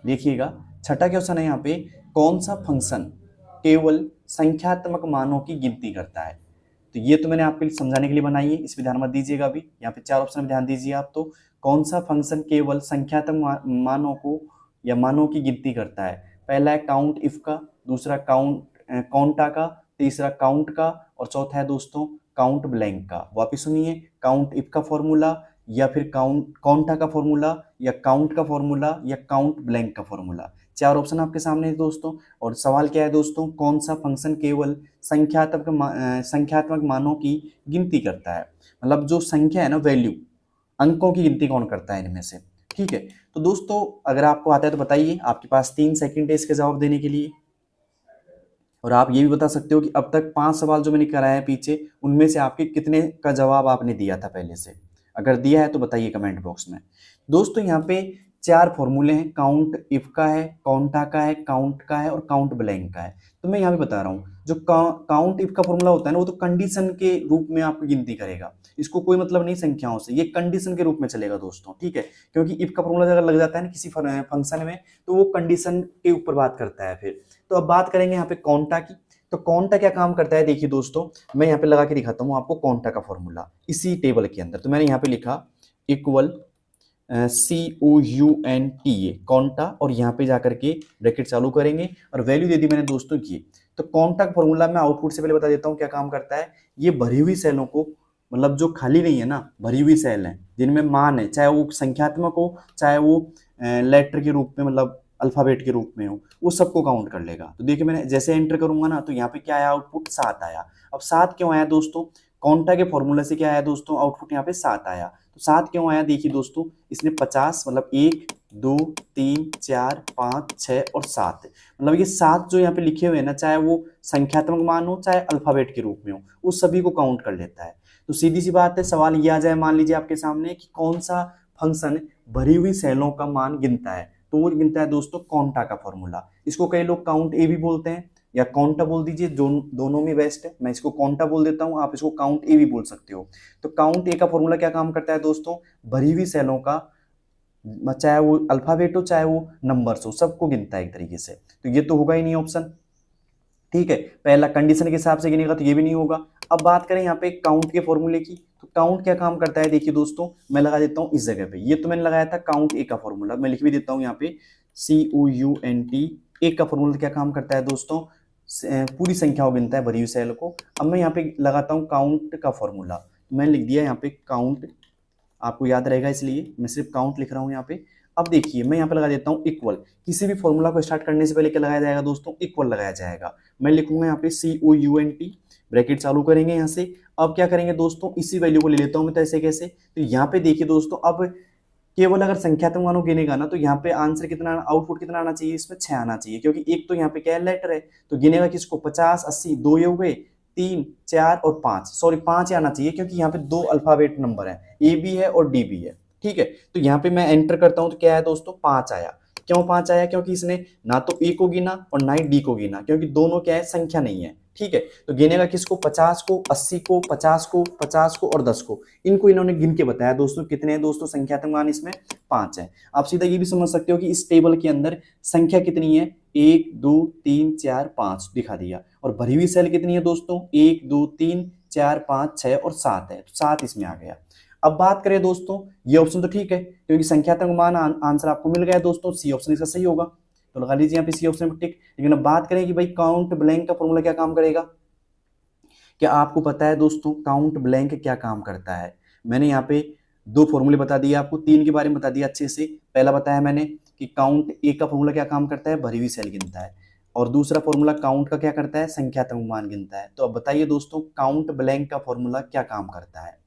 देखिएगा छठा क्वेश्चन है यहाँ पे, कौन सा फंक्शन केवल संख्यात्मक मानों की गिनती करता है। तो ये तो मैंने आपके लिए समझाने के लिए बनाई है, इस पे ध्यान मत दीजिएगा। अभी यहाँ पे 4 ऑप्शन में ध्यान दीजिए आप। तो कौन सा फंक्शन केवल संख्यात्मक मानों को या मानों की गिनती करता है। पहला है काउंट इफ का, दूसरा काउंटा का, तीसरा काउंट का, और चौथा है दोस्तों काउंट ब्लैंक का। वापिस सुनिए, काउंट इफ का फॉर्मूला, या फिर काउंटा का फॉर्मूला, या काउंट का फॉर्मूला, या काउंट ब्लैंक का फॉर्मूला। 4 ऑप्शन आपके सामने है दोस्तों। और सवाल क्या है दोस्तों, कौन सा फंक्शन केवल संख्यात्मक मानों की गिनती करता है। मतलब जो संख्या है ना, वैल्यू, अंकों की गिनती कौन करता है इनमें से। ठीक है, तो दोस्तों अगर आपको आता है तो बताइए। आपके पास 3 सेकंड है इसके जवाब देने के लिए। और आप ये भी बता सकते हो कि अब तक 5 सवाल जो मैंने कराए हैं पीछे, उनमें से आपके कितने का जवाब आपने दिया था पहले से। अगर दिया है तो बताइए कमेंट बॉक्स में। दोस्तों यहाँ पे 4 फॉर्मूले हैं, काउंट इफ का है, काउंटा का है, काउंट का है, और काउंट ब्लैंक का है। तो मैं यहाँ पे बता रहा हूँ, जो काउंट इफ का फॉर्मूला होता है ना, वो तो कंडीशन के रूप में आपकी गिनती करेगा। इसको कोई मतलब नहीं संख्याओं से, ये कंडीशन के रूप में चलेगा दोस्तों। ठीक है, क्योंकि इफ का फॉर्मूला अगर लग जाता है ना किसी फंक्शन में, तो वो कंडीशन के ऊपर बात करता है फिर। तो अब बात करेंगे यहाँ पे काउंटा की। तो काउंटा क्या काम करता है, देखिए दोस्तों मैं यहाँ पे लगा के दिखाता हूँ आपको काउंटा का फॉर्मूला इसी टेबल के अंदर। तो मैंने यहाँ पे लिखा इक्वल COUNTA काउंटा, और यहाँ पे जाकर के ब्रैकेट चालू करेंगे और वैल्यू दे दी मैंने दोस्तों की। तो काउंटा का फॉर्मूला मैं आउटपुट से पहले बता देता हूँ क्या काम करता है। ये भरी हुई सेलों को, मतलब जो खाली नहीं है ना, भरी हुई सेल है जिनमें मान है, चाहे वो संख्यात्मक हो चाहे वो लेटर के रूप में, मतलब अल्फाबेट के रूप में हो, वो सबको काउंट कर लेगा। तो देखिए मैंने जैसे एंटर करूंगा ना, तो यहाँ पे क्या आया आउटपुट 7 आया। अब 7 क्यों आया दोस्तों, काउंटा के फॉर्मूला से क्या आया दोस्तों, आउटपुट यहाँ पे 7 आया। तो 7 क्यों आया, देखिए दोस्तों इसने 50, मतलब 1 2 3 4 5 6 और 7, मतलब ये 7 जो यहाँ पे लिखे हुए हैं ना, चाहे वो संख्यात्मक मान हो चाहे अल्फाबेट के रूप में हो, वो सभी को काउंट कर लेता है। तो सीधी सी बात है, सवाल ये आ जाए मान लीजिए आपके सामने कि कौन सा फंक्शन भरी हुई सेलों का मान गिनता है, तो वो गिनता है दोस्तों काउंटा का फॉर्मूला। इसको कई लोग काउंट ए भी बोलते हैं, या काउंटा बोल दीजिए, दोनों में बेस्ट है। मैं इसको काउंटा बोल देता हूँ, आप इसको काउंट ए भी बोल सकते हो। तो काउंट ए का फॉर्मूला क्या काम करता है दोस्तों, भरी हुई सेलों का, चाहे वो अल्फाबेट हो चाहे वो नंबर्स हो, सबको गिनता है एक तरीके से। तो ये तो होगा ही नहीं ऑप्शन। ठीक है, पहला कंडीशन के हिसाब से गिनेगा तो ये भी नहीं होगा। अब बात करें यहाँ पे काउंट के फॉर्मूले की, तो काउंट क्या काम करता है, देखिए दोस्तों मैं लगा देता हूँ इस जगह पे। ये तो मैंने लगाया था काउंट ए का फॉर्मूला, मैं लिख भी देता हूँ यहाँ पे COUNT। ए का फॉर्मूला क्या काम करता है दोस्तों, पूरी संख्या को गिनता है, भरी हुई सेल को। अब मैं यहाँ पे लगाता हूँ काउंट का फॉर्मूला, मैंने लिख दिया यहाँ पे काउंट, आपको याद रहेगा इसलिए मैं सिर्फ काउंट लिख रहा हूँ यहाँ पे। अब देखिए मैं यहाँ पे लगा देता हूँ इक्वल। किसी भी फॉर्मूला को स्टार्ट करने से पहले क्या लगाया जाएगा दोस्तों, इक्वल लगाया जाएगा। मैं लिखूंगा यहाँ पे COUNT, ब्रैकेट चालू करेंगे यहाँ से। अब क्या करेंगे दोस्तों, इसी वैल्यू को ले लेता हूँ मैं, तो ऐसे कैसे, तो यहाँ पे देखिए दोस्तों, अब केवल अगर संख्यात्मक मानों गिनेगा ना, तो यहाँ पे आंसर कितना, आउटपुट कितना आना चाहिए, इसमें 6 आना चाहिए, क्योंकि एक तो यहाँ पे क्या है, लेटर है। तो गिनेगा किसको, 50 80, 2 ये हो गए, 3 4 और 5, सॉरी 5 आना चाहिए, क्योंकि यहाँ पे 2 अल्फाबेट नंबर है, ए भी है और डी भी है। ठीक है, तो यहाँ पे मैं एंटर करता हूँ तो क्या है दोस्तों, 5 आया। क्यों 5 आया, क्योंकि इसने ना तो ए को गिना और ना ही डी को गिना, क्योंकि दोनों क्या है, संख्या नहीं है। ठीक है, तो गिनेगा किसको, 50 को, 80 को, 50 को, 50 को और 10 को। इनको इन्होंने गिन के बताया दोस्तों कितने हैं दोस्तों, संख्यात्मक मान इसमें 5 है। आप सीधा ये भी समझ सकते हो कि इस टेबल के अंदर संख्या कितनी है, 1 2 3 4 5 दिखा दिया। और भरी हुई सेल कितनी है दोस्तों, 1 2 3 4 5 6 और 7 है, तो 7 इसमें आ गया। अब बात करें दोस्तों, ये ऑप्शन तो ठीक है, क्योंकि संख्यात्मक मान आंसर आपको मिल गया दोस्तों, सी ऑप्शन इसका सही होगा, तो लगा लीजिए यहाँ पे सी ऑप्शन पे टिक। लेकिन अब बात करें कि भाई काउंट ब्लैंक का फॉर्मूला क्या काम करेगा। क्या आपको पता है दोस्तों काउंट ब्लैंक क्या काम करता है। मैंने यहाँ पे 2 फॉर्मूले बता दिए आपको, 3 के बारे में बता दिया अच्छे से। पहला बताया मैंने कि काउंट ए का फॉर्मूला क्या काम करता है, भरी हुई सेल गिनता है, और दूसरा फॉर्मूला काउंट का क्या करता है, संख्यात्मक मान गिनता है। तो अब बताइए दोस्तों काउंट ब्लैंक का फॉर्मूला क्या काम करता है।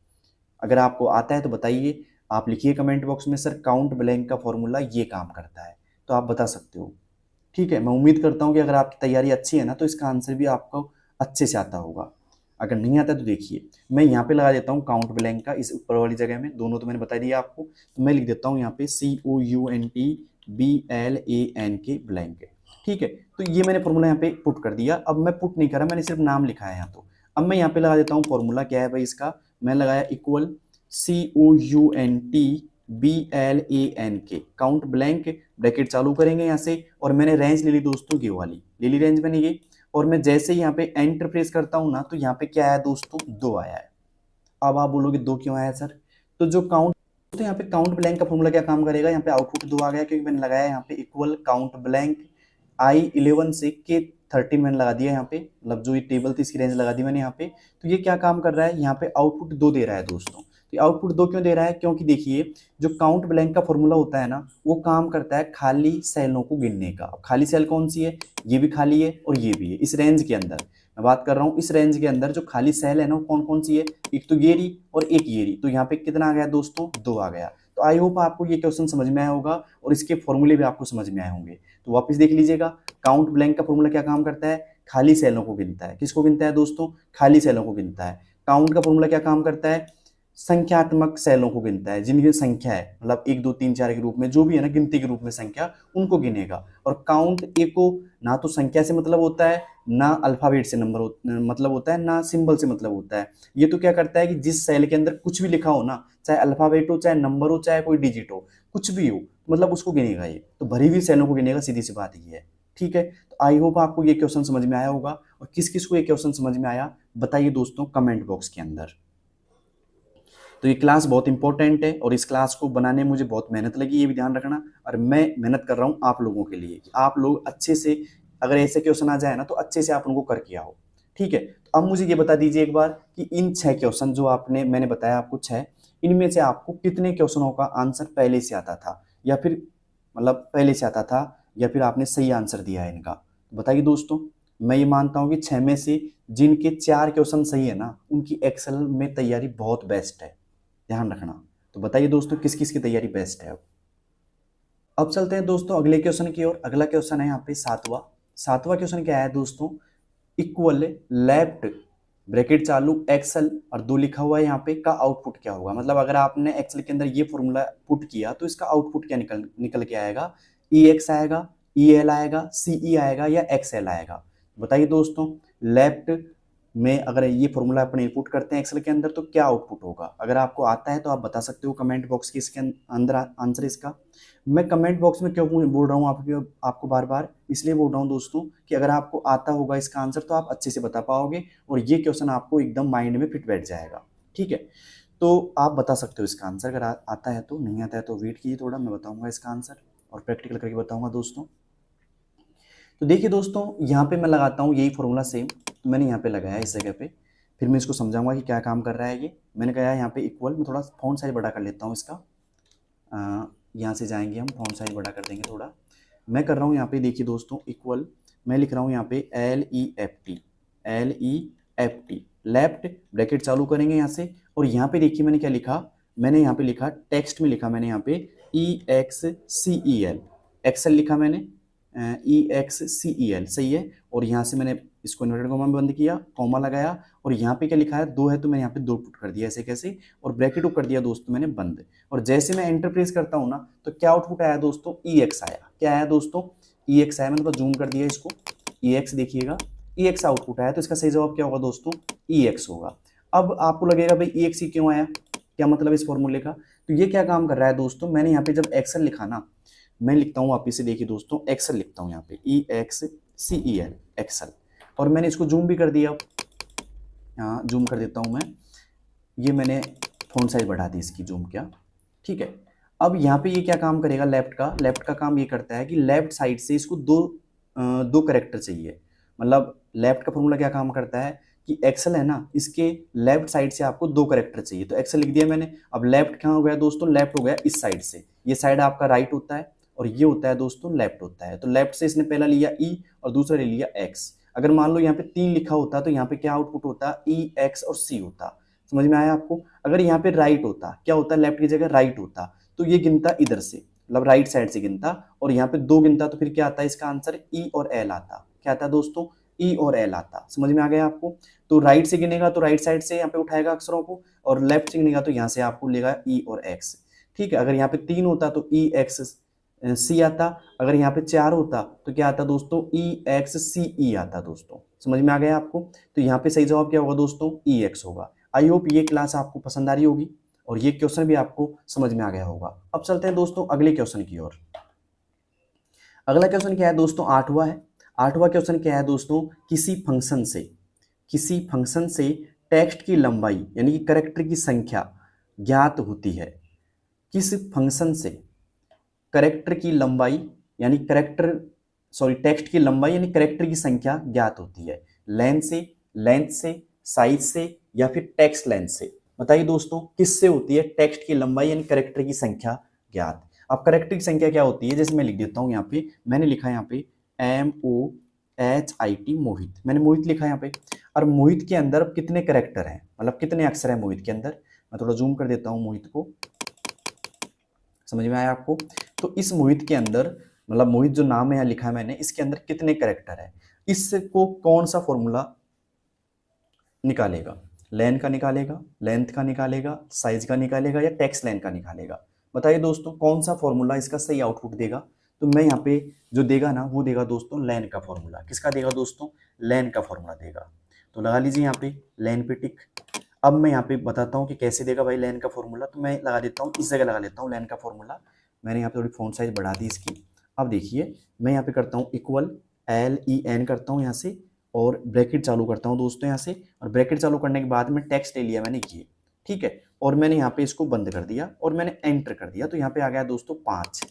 अगर आपको आता है तो बताइए, आप लिखिए कमेंट बॉक्स में, सर काउंट ब्लैंक का फॉर्मूला ये काम करता है, तो आप बता सकते हो। ठीक है, मैं उम्मीद करता हूँ कि अगर आपकी तैयारी अच्छी है ना, तो इसका आंसर भी आपको अच्छे से आता होगा। अगर नहीं आता तो देखिए मैं यहाँ पे लगा देता हूँ काउंट ब्लैंक का, इस ऊपर वाली जगह में, दोनों तो मैंने बता दिया आपको। तो मैं लिख देता हूँ यहाँ पे COUNTBLANK ब्लैंक। ठीक है, तो ये मैंने फॉर्मूला यहाँ पे पुट कर दिया। अब मैं पुट नहीं करा, मैंने सिर्फ नाम लिखा है यहाँ। तो अब मैं यहाँ पे लगा देता हूँ फॉर्मूला क्या है भाई इसका, मैं लगाया equal COUNT BLANK, count blank, bracket चालू करेंगे यहाँ से, और मैंने रेंज ले ली दोस्तों ये वाली, ले ली रेंज मैंने ये, और मैं जैसे ही यहाँ पे एंटर प्रेस करता हूँ ना, तो यहाँ पे क्या आया दोस्तों, 2 आया है। अब आप बोलोगे 2 क्यों आया सर? तो जो काउंट, तो यहाँ पे काउंट ब्लैंक का फॉर्मूला क्या काम करेगा, यहाँ पे आउटपुट 2 आ गया क्योंकि मैंने लगाया यहाँ पे इक्वल काउंट ब्लैंक I11 से K13 मैंने लगा दिया यहाँ पे, मतलब जो ये टेबल थी इसकी रेंज लगा दी मैंने यहाँ पे। तो ये क्या काम कर रहा है, यहाँ पे आउटपुट 2 दे रहा है दोस्तों। तो आउटपुट 2 क्यों दे रहा है, क्योंकि देखिए जो काउंट ब्लैंक का फॉर्मूला होता है ना, वो काम करता है खाली सेलों को गिनने का। अब खाली सेल कौन सी है, ये भी खाली है और ये भी है, इस रेंज के अंदर मैं बात कर रहा हूँ। इस रेंज के अंदर जो खाली सेल है ना, वो कौन कौन सी है, एक तो ये रही और एक ये रही। तो यहाँ पे कितना आ गया दोस्तों, 2 आ गया। तो आई होप आपको ये क्वेश्चन समझ में आया होगा और इसके फॉर्मूले भी आपको समझ में आए होंगे। तो वापस देख लीजिएगा, काउंट ब्लैंक का फॉर्मूला क्या काम करता है, खाली सेलों को गिनता है। किसको गिनता है दोस्तों, खाली सेलों को गिनता है। काउंट का फॉर्मूला क्या काम करता है, संख्यात्मक सेलों को गिनता है, जिनकी संख्या है, मतलब 1 2 3 4 के रूप में जो भी है ना, गिनती के रूप में संख्या, उनको गिनेगा। और काउंट ए को ना तो संख्या से मतलब होता है, ना अल्फाबेट से मतलब होता है, ना सिंबल से मतलब होता है। ये तो क्या करता है कि जिस सेल के अंदर कुछ भी लिखा हो ना, चाहे अल्फाबेट हो, चाहे नंबर हो, चाहे कोई डिजिट हो, कुछ भी हो, मतलब उसको गिनेगा। ये तो भरी हुई सेलों को गिनेगा, सीधी सी बात ये है। ठीक है, तो आई होप आपको ये क्वेश्चन समझ में आया होगा। और किस किस को ये क्वेश्चन समझ में आया बताइए दोस्तों कमेंट बॉक्स के अंदर। तो ये क्लास बहुत इंपॉर्टेंट है और इस क्लास को बनाने में मुझे बहुत मेहनत लगी, ये भी ध्यान रखना। और मैं मेहनत कर रहा हूँ आप लोगों के लिए कि आप लोग अच्छे से, अगर ऐसे क्वेश्चन आ जाए ना, तो अच्छे से आप उनको करके आओ। ठीक है, तो अब मुझे ये बता दीजिए एक बार कि इन 6 क्वेश्चन जो मैंने बताया आपको 6, इनमें से आपको कितने क्वेश्चनों का आंसर पहले से आता था, या फिर मतलब पहले से आता था, या फिर आपने सही आंसर दिया है इनका, बताइए दोस्तों। मैं ये मानता हूँ कि 6 में से जिनके 4 क्वेश्चन सही है ना, उनकी एक्सेल में तैयारी बहुत बेस्ट है, ध्यान रखना। तो बताइए दोस्तों किस किस की तैयारी बेस्ट है। अब चलते हैं दोस्तों अगले क्वेश्चन की ओर। अगला क्वेश्चन है यहाँ पे 7वां क्वेश्चन क्या है दोस्तों, इक्वल लेफ्ट ब्रैकेट चालू एक्सेल और 2 लिखा हुआ है यहाँ पे, का आउटपुट क्या होगा। मतलब अगर आपने एक्सेल के अंदर ये फॉर्मूला पुट किया तो इसका आउटपुट क्या निकल के आएगा, EX आएगा, EL आएगा, CE आएगा, या XL आएगा। बताइए दोस्तों लेफ्ट में अगर ये फॉर्मूला अपने इनपुट करते हैं एक्सेल के अंदर तो क्या आउटपुट होगा। अगर आपको आता है तो आप बता सकते हो कमेंट बॉक्स के इसके अंदर आंसर इसका। मैं कमेंट बॉक्स में क्यों बोल रहा हूँ आपको बार बार, इसलिए बोल रहा हूँ दोस्तों कि अगर आपको आता होगा इसका आंसर तो आप अच्छे से बता पाओगे और ये क्वेश्चन आपको एकदम माइंड में फिट बैठ जाएगा। ठीक है, तो आप बता सकते हो इसका आंसर। अगर आता है तो, नहीं आता है तो वेट कीजिए थोड़ा, मैं बताऊँगा इसका आंसर और प्रैक्टिकल करके बताऊँगा दोस्तों। तो देखिए दोस्तों, यहाँ पे मैं लगाता हूँ यही फॉर्मूला सेम, तो मैंने यहाँ पे लगाया इस जगह पे, फिर मैं इसको समझाऊंगा कि क्या काम कर रहा है ये। मैंने कहा यहाँ पे इक्वल, मैं थोड़ा फॉन्ट साइज बड़ा कर लेता हूँ इसका, यहाँ से जाएंगे हम, फॉन्ट साइज बड़ा कर देंगे थोड़ा। मैं कर रहा हूँ यहाँ पे, देखिए दोस्तों इक्वल, मैं लिख रहा हूँ यहाँ पे LEFT लेफ्ट ब्रैकेट चालू करेंगे यहाँ से, और यहाँ पे देखिए मैंने क्या लिखा, मैंने यहाँ पे लिखा, टेक्स्ट में लिखा मैंने यहाँ पे EXCEL, एक्सेल लिखा मैंने, EXCEL सही है। और यहाँ से मैंने इसको इन्वर्टेड कॉमा में बंद किया, कॉमा लगाया, और यहाँ पे क्या लिखा है 2 है तो मैंने यहाँ पे 2 पुट कर दिया ऐसे कैसे, और ब्रैकेट को कर दिया दोस्तों मैंने बंद। और जैसे मैं एंटर प्रेस करता हूँ ना, तो क्या आउटपुट आया दोस्तों, EX आया। क्या आया दोस्तों, EX आया। मैंने तो जूम कर दिया इसको, EX देखिएगा, EX आउटपुट आया। तो इसका सही जवाब क्या होगा दोस्तों, EX होगा। अब आपको लगेगा भाई EX ही क्यों आया, क्या मतलब इस फॉर्मूले का। तो ये क्या काम कर रहा है दोस्तों, मैंने यहाँ पे जब एक्सेल लिखा ना, मैं लिखता हूँ वापिस से, देखिए दोस्तों एक्सेल लिखता हूँ यहाँ पे EXCEL एक्सेल, और मैंने इसको जूम भी कर दिया। हाँ जूम कर देता हूँ मैं, ये मैंने फ़ॉन्ट साइज बढ़ा दी इसकी, जूम किया। ठीक है, अब यहाँ पे ये क्या काम करेगा, लेफ्ट का काम ये करता है कि लेफ्ट साइड से इसको दो कैरेक्टर चाहिए। मतलब लेफ्ट का फॉर्मूला क्या काम करता है कि एक्सेल है ना, इसके लेफ्ट साइड से आपको 2 कैरेक्टर चाहिए। तो एक्सेल लिख दिया मैंने। अब लेफ्ट कहाँ हो गया दोस्तों, लेफ्ट हो गया इस साइड से, ये साइड आपका राइट होता है और ये होता है दोस्तों लेफ्ट होता है। तो लेफ्ट से इसने पहला लिया E और दूसरा ले लिया X। अगर मान लो यहाँ पे 3 लिखा होता तो यहाँ पे क्या आउटपुट होता, EX और C होता। समझ में आया आपको। अगर यहाँ पे राइट होता, क्या होता, लेफ्ट की जगह राइट होता, तो ये गिनता इधर से, मतलब राइट साइड से गिनता, और यहाँ पे 2 गिनता, तो फिर क्या आता है इसका आंसर, E और L आता। क्या आता है दोस्तों, E और L आता। समझ में आ गया आपको। तो राइट से गिनेगा तो राइट साइड से यहाँ पे उठाएगा अक्षरों को, और लेफ्ट से गिनेगा तो यहाँ से आपको लेगा E और X। ठीक है, अगर यहाँ पे 3 होता तो EX C आता, अगर यहाँ पे 4 होता तो क्या आता दोस्तों, EXCE आता दोस्तों। समझ में आ गया आपको। तो यहाँ पे सही जवाब क्या होगा दोस्तों, EX होगा। आई होप ये क्लास आपको पसंद आ रही होगी और ये क्वेश्चन भी आपको समझ में आ गया होगा। अब चलते हैं दोस्तों अगले क्वेश्चन की ओर। अगला क्वेश्चन क्या है दोस्तों, आठवां है। आठवां क्वेश्चन क्या है दोस्तों, किसी फंक्शन से टेक्स्ट की लंबाई यानी कि कैरेक्टर की संख्या ज्ञात होती है। किस फंक्शन से कैरेक्टर की लंबाई यानी टेक्स्ट की लंबाई यानी कैरेक्टर की संख्या ज्ञात होती है। लेंथ से, साइज से या फिर टेक्स्ट लेंथ से। बताइए दोस्तों किससे होती है टेक्स्ट की लंबाई यानी कैरेक्टर की संख्या ज्ञात। अब कैरेक्टर की संख्या क्या होती है, जैसे मैं लिख देता हूं यहाँ पे, मैंने लिखा यहाँ पे MOHIT मोहित, मैंने मोहित लिखा यहाँ पे। और मोहित के अंदर अब कितने कैरेक्टर हैं, मतलब कितने अक्षर हैं मोहित के अंदर। मैं थोड़ा जूम कर देता हूँ मोहित को, समझ में आया आपको। तो इस मोहित के अंदर, मतलब मोहित जो नाम है यहाँ लिखा है मैंने, इसके अंदर कितने कैरेक्टर है, इसको कौन सा फॉर्मूला निकालेगा, लेंथ का निकालेगा, साइज का निकालेगा या टेक्स्ट लेंथ का निकालेगा। बताइए दोस्तों कौन सा फॉर्मूला इसका सही आउटपुट देगा। तो मैं यहाँ पे जो देगा ना वो देगा दोस्तों लेंथ का फॉर्मूला। किसका देगा दोस्तों, लेंथ का फॉर्मूला देगा। तो लगा लीजिए यहाँ पे लेंथ पे टिक। अब मैं यहाँ पे बताता हूँ कि कैसे देगा भाई लेंथ का फॉर्मूला। तो मैं लगा देता हूँ, इस जगह लगा लेता हूँ लेंथ का फॉर्मूला। मैंने यहाँ पे थोड़ी फॉन्ट साइज बढ़ा दी इसकी। अब देखिए मैं यहाँ पे करता हूँ इक्वल LEN करता हूँ यहाँ से, और ब्रैकेट चालू करता हूँ दोस्तों यहाँ से। और ब्रैकेट चालू करने के बाद में टेक्स्ट ले लिया मैंने ये, ठीक है। और मैंने यहाँ पे इसको बंद कर दिया और मैंने एंटर कर दिया। तो यहाँ पे आ गया दोस्तों 5,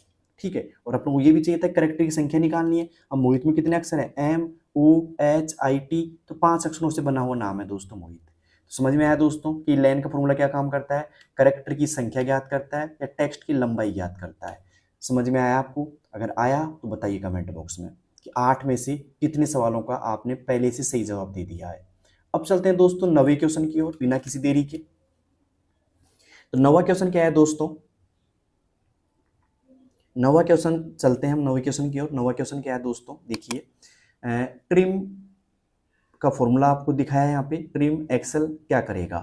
ठीक है। और अपन को ये भी चाहिए था कैरेक्टर की संख्या निकालनी है। अब मोहित में कितने अक्षर है, MOHIT, तो 5 अक्षरों से बना हुआ नाम है दोस्तों मोहित। तो समझ में आया दोस्तों कि लेन का फॉर्मूला क्या काम करता है, कैरेक्टर की संख्या ज्ञात करता है या टेक्स्ट की लंबाई ज्ञात करता है। समझ में आया आपको, अगर आया तो बताइए कमेंट बॉक्स में कि 8 में से कितने सवालों का आपने पहले से सही जवाब दे दिया है। अब चलते हैं दोस्तों 9वें क्वेश्चन की ओर बिना किसी देरी के। तो 9वां क्वेश्चन क्या है दोस्तों, 9वां क्वेश्चन चलते हैं हम 9वें क्वेश्चन की ओर। 9वां क्वेश्चन क्या है दोस्तों, देखिए ट्रिम का फॉर्मूला आपको दिखाया है यहाँ पे। ट्रिम एक्सेल क्या करेगा,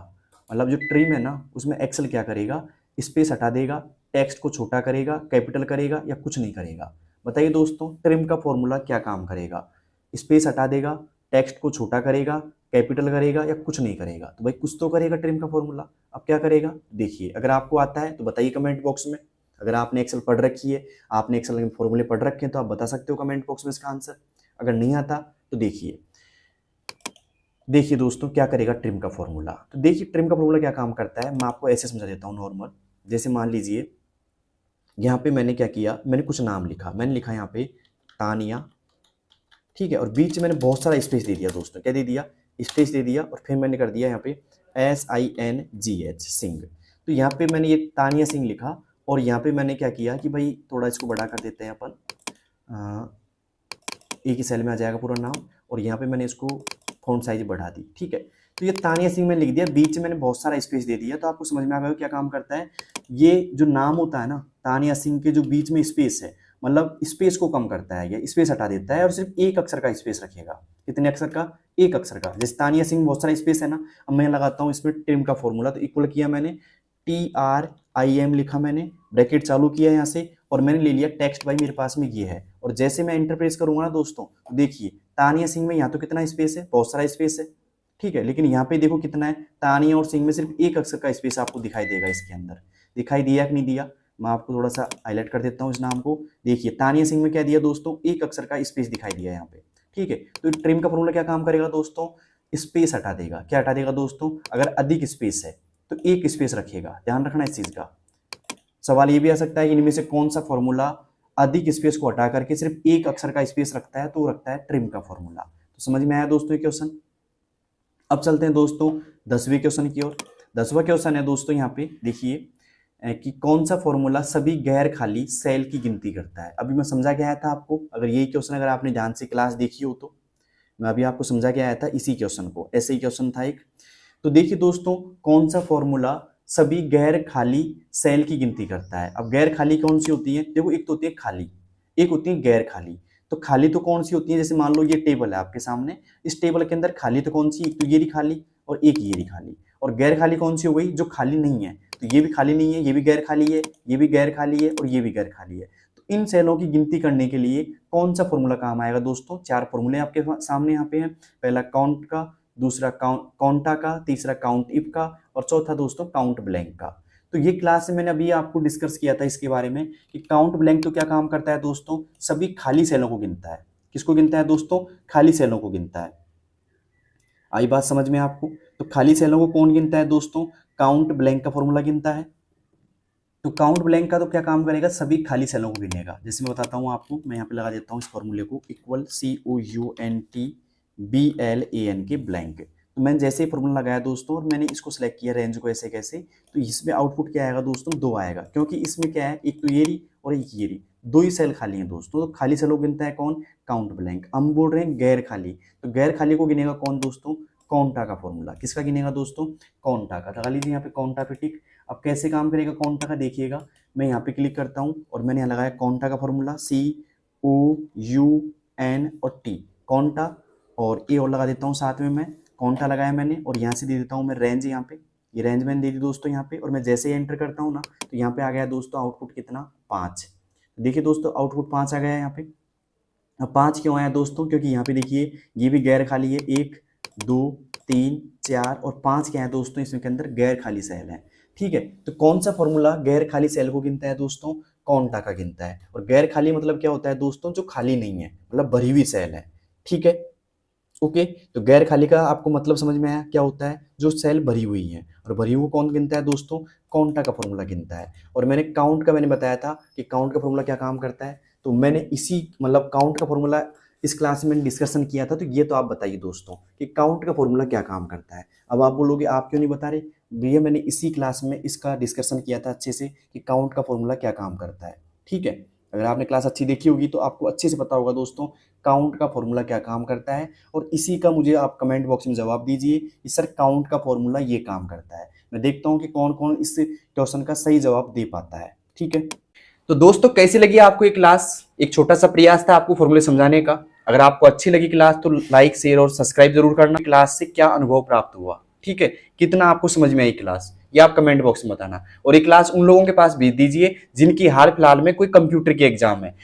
मतलब जो ट्रिम है ना उसमें एक्सेल क्या करेगा, स्पेस हटा देगा, टेक्स्ट को छोटा करेगा, कैपिटल करेगा या कुछ नहीं करेगा। बताइए दोस्तों ट्रिम का फॉर्मूला क्या काम करेगा, स्पेस हटा देगा, टेक्स्ट को छोटा करेगा, कैपिटल करेगा या कुछ नहीं करेगा। तो भाई कुछ तो करेगा ट्रिम का फॉर्मूला। अब क्या करेगा देखिए, अगर आपको आता है तो बताइए कमेंट बॉक्स में। अगर आपने एक्सेल पढ़ रखी है, आपने एक्सेल के फॉर्मूले पढ़ रखे हैं तो आप बता सकते हो कमेंट बॉक्स में इसका आंसर। अगर नहीं आता तो देखिए दोस्तों क्या करेगा ट्रिम का फॉर्मूला। तो देखिए ट्रिम का फॉर्मूला क्या काम करता है, मैं आपको ऐसे समझा देता हूँ नॉर्मल। जैसे मान लीजिए यहाँ पे मैंने क्या किया, मैंने कुछ नाम लिखा, मैंने लिखा यहाँ पे तानिया, ठीक है। और बीच में मैंने बहुत सारा स्पेस दे दिया दोस्तों, क्या दे दिया, स्पेस दे दिया। और फिर मैंने कर दिया यहाँ पे SINGH सिंह। तो यहाँ पे मैंने ये तानिया सिंह लिखा। और यहाँ पे मैंने क्या किया कि भाई थोड़ा इसको बड़ा कर देते हैं अपन, एक ही सेल में आ जाएगा पूरा नाम। और यहाँ पे मैंने इसको फॉन्ट साइज बढ़ा दी, ठीक है। तो ये तानिया सिंह मैंने लिख दिया, बीच में मैंने बहुत सारा स्पेस दे दिया। तो आपको समझ में आ गया क्या काम करता है। ये जो नाम होता है ना तानिया सिंह के जो बीच में स्पेस है, मतलब स्पेस को कम करता है, ये स्पेस हटा देता है और सिर्फ एक अक्षर का स्पेस रखेगा। कितने अक्षर का, एक अक्षर का। जैसे तानिया सिंह बहुत सारा स्पेस है ना, अब मैं लगाता हूँ इसमें ट्रिम का फॉर्मूला। तो इक्वल किया मैंने, TRIM लिखा मैंने, ब्रैकेट चालू किया यहाँ से, और मैंने ले लिया टेक्स्ट भाई मेरे पास में ये है। और जैसे मैं एंटर प्रेस करूंगा ना दोस्तों, तो देखिए तानिया सिंह में यहाँ तो कितना स्पेस है, बहुत सारा स्पेस है, ठीक है। लेकिन यहाँ पे देखो कितना है, तानिया और सिंह में सिर्फ एक अक्षर का स्पेस आपको दिखाई देगा इसके अंदर। दिखाई दिया कि नहीं दिया, मैं आपको थोड़ा सा हाईलाइट कर देता हूँ इस नाम को। देखिए तानिया सिंह में क्या दिया दोस्तों, एक अक्षर का स्पेस दिखाई दिया यहाँ पे, ठीक है। तो ट्रिम का फॉर्मूला क्या काम करेगा दोस्तों, स्पेस हटा देगा। क्या हटा देगा दोस्तों, अगर अधिक स्पेस है तो एक स्पेस रखेगा, ध्यान रखना इस चीज का। सवाल ये भी आ सकता है कि इनमें से कौन सा फॉर्मूला अधिक स्पेस को हटा करके सिर्फ एक अक्षर का स्पेस रखता है, तो रखता है ट्रिम का फॉर्मूला। तो समझ में आया दोस्तों ये क्वेश्चन। अब चलते हैं दोस्तों 10वें क्वेश्चन की ओर। 10वां क्वेश्चन है दोस्तों यहाँ पे देखिए कि कौन सा फॉर्मूला सभी गैर खाली सेल की गिनती करता है। अभी मैं समझा के आया था आपको, अगर यही क्वेश्चन अगर आपने ध्यान से क्लास देखी हो तो मैं अभी आपको समझा के आया था इसी क्वेश्चन को, ऐसे ही क्वेश्चन था एक। तो देखिए दोस्तों कौन सा फॉर्मूला सभी गैर खाली सेल की गिनती करता है। अब गैर खाली कौन सी होती है, देखो एक तो होती है खाली, एक होती है गैर खाली। तो खाली तो कौन सी होती है, जैसे मान लो ये टेबल है आपके सामने, इस टेबल के अंदर खाली तो कौन सी, एक तो ये रही खाली और एक ये रही खाली। और गैर खाली कौन सी हो गई, जो खाली नहीं है। तो ये भी खाली नहीं है, ये भी गैर खाली है, ये भी गैर खाली है और ये भी गैर खाली है। तो इन सेलों की गिनती करने के लिए कौन सा फॉर्मूला काम आएगा दोस्तों, 4 फॉर्मूले आपके सामने यहाँ पे हैं। पहला काउंट का, दूसरा काउंटा का, तीसरा काउंट इफ का और चौथा दोस्तों काउंट ब्लैंक का। तो ये क्लास में मैंने अभी आपको डिस्कस किया था इसके बारे में कि काउंट ब्लैंक तो क्या काम करता है दोस्तों, सभी खाली सेलों को गिनता है। किसको गिनता है दोस्तों, खाली सेलों को गिनता है। आई बात समझ में आपको? तो खाली सेलों को कौन गिनता है दोस्तों, काउंट ब्लैंक का फॉर्मूला गिनता है। तो काउंट ब्लैंक का तो क्या काम करेगा, सभी खाली सेलों को गिनेगा। जैसे मैं बताता हूँ आपको, मैं यहाँ पे लगा देता हूँ इस फॉर्मूले को, इक्वल COUNTBLAN के ब्लैंक। तो मैंने जैसे ही फॉर्मूला लगाया दोस्तों और मैंने इसको सिलेक्ट किया रेंज को ऐसे कैसे, तो इसमें आउटपुट क्या आएगा दोस्तों, 2 आएगा, क्योंकि इसमें क्या है, एक तो ये रही और एक ये रही, 2 ही सेल खाली हैं दोस्तों। तो खाली सेलों को गिनता है कौन, काउंट ब्लैंक। हम बोल रहे हैं गैर खाली, तो गैर खाली को गिनेगा कौन दोस्तों, कॉन्टा का फॉर्मूला। किसका गिनेगा दोस्तों, कॉन्टा का। लगा लीजिए यहाँ पे कॉन्टा पे टिक। अब कैसे काम करेगा कॉन्टा का, देखिएगा मैं यहाँ पे क्लिक करता हूँ और मैंने यहाँ लगाया कॉन्टा का फॉर्मूला, COUN और T, कॉन्टा, और ए और लगा देता हूँ साथ में, मैं कॉन्टा लगाया मैंने, और यहाँ से दे देता हूँ मैं रेंज। यहाँ पे ये रेंज मैंने दे दी दोस्तों यहाँ पे, और मैं जैसे ही एंटर करता हूँ ना, तो यहाँ पे आ गया दोस्तों आउटपुट कितना, 5। देखिए दोस्तों आउटपुट 5 आ गया है यहाँ पे। अब 5 क्यों आया दोस्तों, क्योंकि यहाँ पे देखिए ये भी गैर खाली है, 1 2 3 4 और 5 क्या है दोस्तों, इसमें के अंदर गैर खाली सेल है। ठीक है, तो कौन सा फॉर्मूला गैर खाली सेल को गिनता है दोस्तों, कॉन्टा का गिनता है। और गैर खाली मतलब क्या होता है दोस्तों, जो खाली नहीं है, मतलब भरी हुई सेल है। ठीक है, ओके। तो गैर खाली का आपको मतलब समझ में आया क्या होता है, जो सेल भरी हुई है। और भरी हुई को कौन गिनता है दोस्तों, कॉन्टा का फॉर्मूला गिनता है। और मैंने काउंट का मैंने बताया था कि काउंट का फॉर्मूला क्या काम करता है, तो मैंने इसी मतलब काउंट का फॉर्मूला इस क्लास में डिस्कशन किया था। तो ये तो आप बताइए दोस्तों कि काउंट का फॉर्मूला क्या काम करता है। अब आप बोलोगे आप क्यों नहीं बता रहे, भैया मैंने इसी क्लास में इसका डिस्कशन किया था अच्छे से कि काउंट का फॉर्मूला क्या काम करता है। ठीक है, अगर आपने क्लास अच्छी देखी होगी तो आपको अच्छे से पता होगा दोस्तों काउंट का फॉर्मूला क्या काम करता है। और इसी का मुझे आप कमेंट बॉक्स में जवाब दीजिए कि सर काउंट का फॉर्मूला ये काम करता है। मैं देखता हूँ कि कौन कौन इस क्वेश्चन का सही जवाब दे पाता है। ठीक है, तो दोस्तों कैसी लगी आपको ये क्लास, एक छोटा सा प्रयास था आपको फॉर्मूले समझाने का। अगर आपको अच्छी लगी क्लास तो लाइक शेयर और सब्सक्राइब जरूर करना। क्लास से क्या अनुभव प्राप्त हुआ, ठीक है, कितना आपको समझ में आई क्लास, ये आप कमेंट बॉक्स में बताना। और ये क्लास उन लोगों के पास भेज दीजिए जिनकी हाल फिलहाल में कोई कंप्यूटर की एग्जाम है।